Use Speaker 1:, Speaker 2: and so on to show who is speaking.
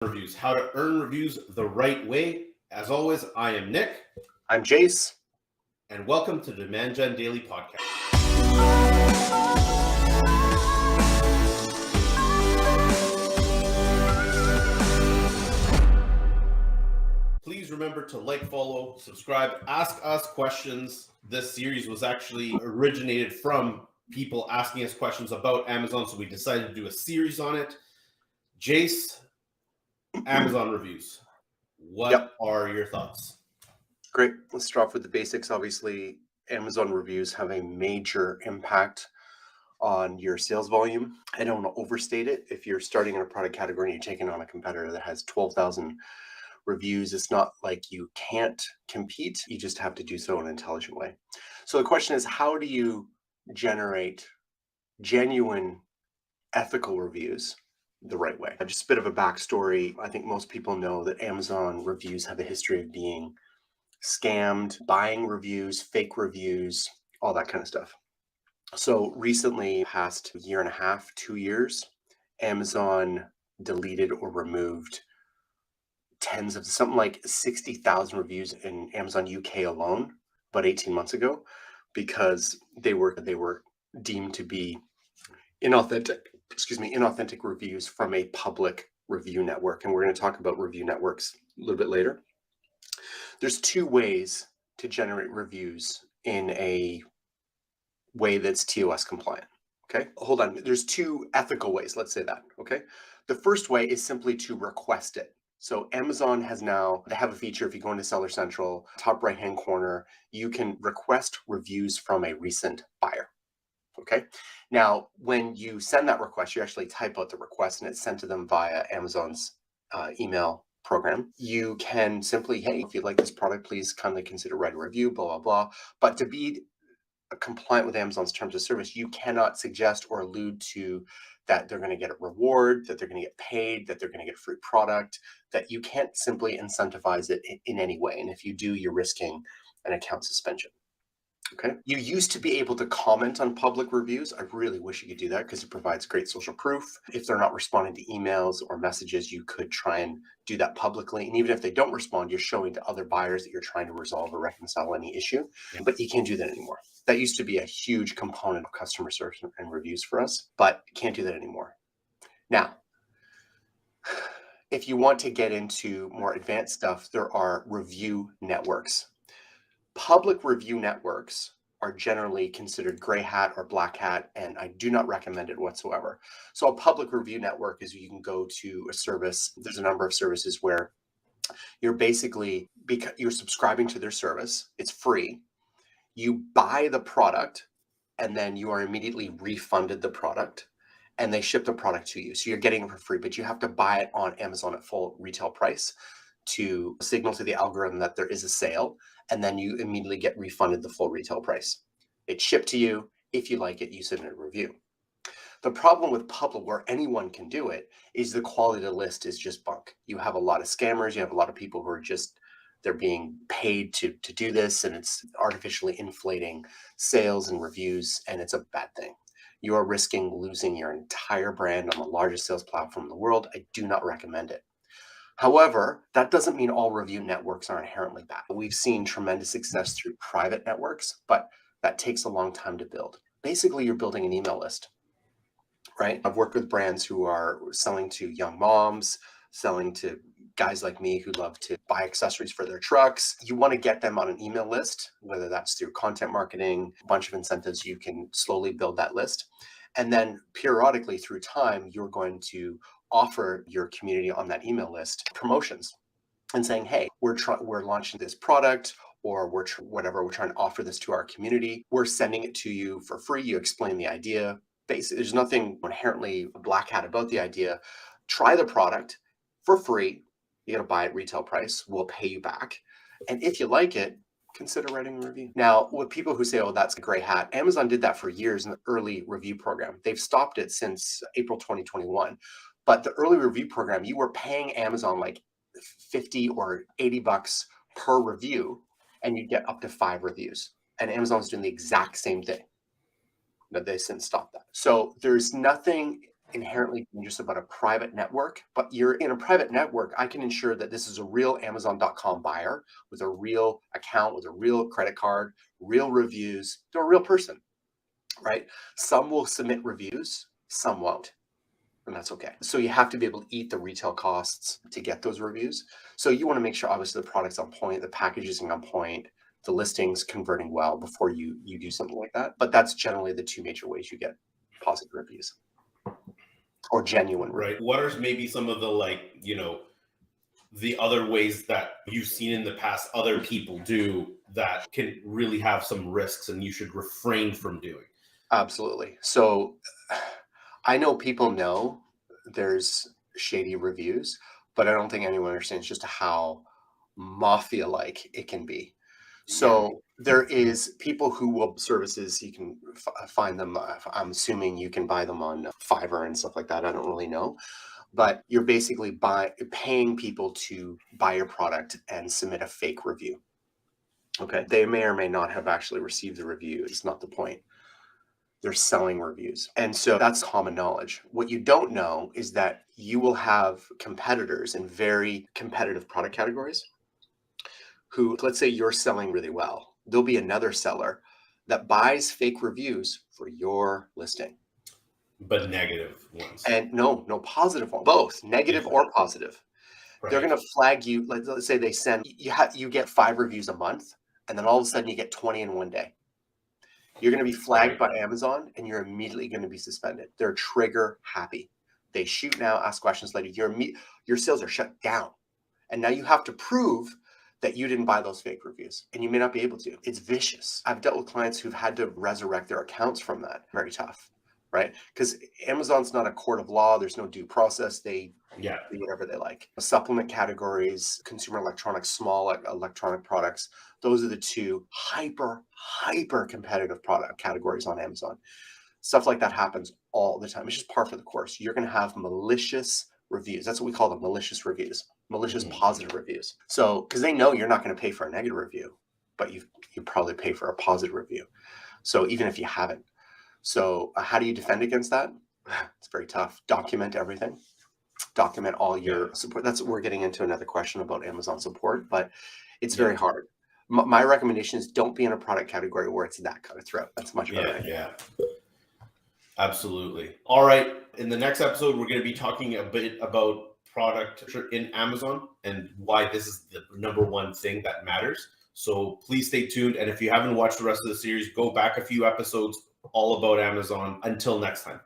Speaker 1: Reviews, how to earn reviews the right way. As always, I am Nick.
Speaker 2: I'm Jace.
Speaker 1: And welcome to the Demand Gen Daily Podcast. Please remember to like, follow, subscribe, ask us questions. This series was actually originated from people asking us questions about Amazon, so we decided to do a series on it. Jace, Amazon reviews. What are your thoughts?
Speaker 2: Great. Let's start off with the basics. Obviously, Amazon reviews have a major impact on your sales volume. I don't want to overstate it. If you're starting in a product category and you're taking on a competitor that has 12,000 reviews, it's not like you can't compete. You just have to do so in an intelligent way. So the question is, how do you generate genuine, ethical reviews the right way? Just a bit of a backstory. I think most people know that Amazon reviews have a history of being scammed, buying reviews, fake reviews, all that kind of stuff. So recently, past year and a half, 2 years, Amazon deleted or removed tens of something like 60,000 reviews in Amazon UK alone, about 18 months ago, because they were deemed to be inauthentic reviews from a public review network. And we're going to talk about review networks a little bit later. There's two ways to generate reviews in a way that's TOS compliant. Okay, hold on. There's two ethical ways. Let's say that. Okay, the first way is simply to request it. So Amazon they have a feature. If you go into Seller Central, top right-hand corner, you can request reviews from a recent buyer. Okay. Now, when you send that request, you actually type out the request and it's sent to them via Amazon's email program. You can simply, hey, if you like this product, please kindly consider writing a review, blah, blah, blah. But to be compliant with Amazon's terms of service, you cannot suggest or allude to that they're going to get a reward, that they're going to get paid, that they're going to get a free product, that you can't simply incentivize it in any way. And if you do, you're risking an account suspension. Okay. You used to be able to comment on public reviews. I really wish you could do that because it provides great social proof. If they're not responding to emails or messages, you could try and do that publicly. And even if they don't respond, you're showing to other buyers that you're trying to resolve or reconcile any issue. But you can't do that anymore. That used to be a huge component of customer service and reviews for us, but can't do that anymore. Now, if you want to get into more advanced stuff, there are review networks. Public review networks are generally considered gray hat or black hat, and I do not recommend it whatsoever. So a public review network is you can go to a service. There's a number of services where you're basically, because you're subscribing to their service, it's free. You buy the product and then you are immediately refunded the product and they ship the product to you. So you're getting it for free, but you have to buy it on Amazon at full retail price to signal to the algorithm that there is a sale, and then you immediately get refunded the full retail price. It's shipped to you. If you like it, you submit a review. The problem with public, where anyone can do it, is the quality of the list is just bunk. You have a lot of scammers. You have a lot of people who are they're being paid to do this, and it's artificially inflating sales and reviews, and it's a bad thing. You are risking losing your entire brand on the largest sales platform in the world. I do not recommend it. However, that doesn't mean all review networks are inherently bad. We've seen tremendous success through private networks, but that takes a long time to build. Basically, you're building an email list, right? I've worked with brands who are selling to young moms, selling to guys like me who love to buy accessories for their trucks. You want to get them on an email list, whether that's through content marketing, a bunch of incentives. You can slowly build that list. And then periodically through time, you're going to offer your community on that email list promotions and saying, hey, we're launching this product, or we're trying to offer this to our community. We're sending it to you for free. You explain the idea. Basically, there's nothing inherently black hat about the idea. Try the product for free. You got to buy at retail price. We'll pay you back. And if you like it, consider writing a review. Now, with people who say, oh, that's a gray hat, Amazon did that for years in the early review program. They've stopped it since April 2021. But the early review program, you were paying Amazon like 50 or 80 bucks per review, and you'd get up to 5 reviews. And Amazon's doing the exact same thing. But they since stopped that. So there's nothing inherently dangerous about a private network, but you're in a private network, I can ensure that this is a real Amazon.com buyer with a real account, with a real credit card, real reviews. They're a real person, right? Some will submit reviews, some won't. And that's okay. So you have to be able to eat the retail costs to get those reviews. So you want to make sure, obviously, the product's on point, the packaging on point, the listings converting well before you do something like that. But that's generally the two major ways you get positive reviews or genuine reviews.
Speaker 1: Right. What are maybe some of the, like, you know, the other ways that you've seen in the past other people do that can really have some risks and you should refrain from doing?
Speaker 2: Absolutely. So I know people know there's shady reviews, but I don't think anyone understands just how mafia-like it can be. So there is people who will services, you can find them. I'm assuming you can buy them on Fiverr and stuff like that. I don't really know, but you're basically paying people to buy your product and submit a fake review. Okay, they may or may not have actually received the review. It's not the point. They're selling reviews. And so that's common knowledge. What you don't know is that you will have competitors in very competitive product categories who, let's say you're selling really well. There'll be another seller that buys fake reviews for your listing.
Speaker 1: But negative ones.
Speaker 2: And no positive one, both negative or positive.
Speaker 1: Right.
Speaker 2: They're going to flag you. Let's say they send, you get 5 reviews a month, and then all of a sudden you get 20 in one day. You're going to be flagged by Amazon and you're immediately going to be suspended. They're trigger happy. They shoot now, ask questions later. Your sales are shut down. And now you have to prove that you didn't buy those fake reviews, and you may not be able to. It's vicious. I've dealt with clients who've had to resurrect their accounts from that. Very tough, right? Because Amazon's not a court of law. There's no due process. They do whatever they like. Supplement categories, consumer electronics, small electronic products. Those are the two hyper competitive product categories on Amazon. Stuff like that happens all the time. It's just par for the course. You're going to have malicious reviews. That's what we call them, malicious reviews, malicious positive reviews. So, because they know you're not going to pay for a negative review, but you probably pay for a positive review. So even if you haven't. So how do you defend against that? It's very tough. Document everything. Document all your support. That's what we're getting into another question about Amazon support, but it's very hard. My recommendation is don't be in a product category where it's that kind of threat. That's much better.
Speaker 1: Yeah. Absolutely. All right. In the next episode, we're going to be talking a bit about product in Amazon and why this is the number one thing that matters. So please stay tuned. And if you haven't watched the rest of the series, go back a few episodes all about Amazon. Until next time.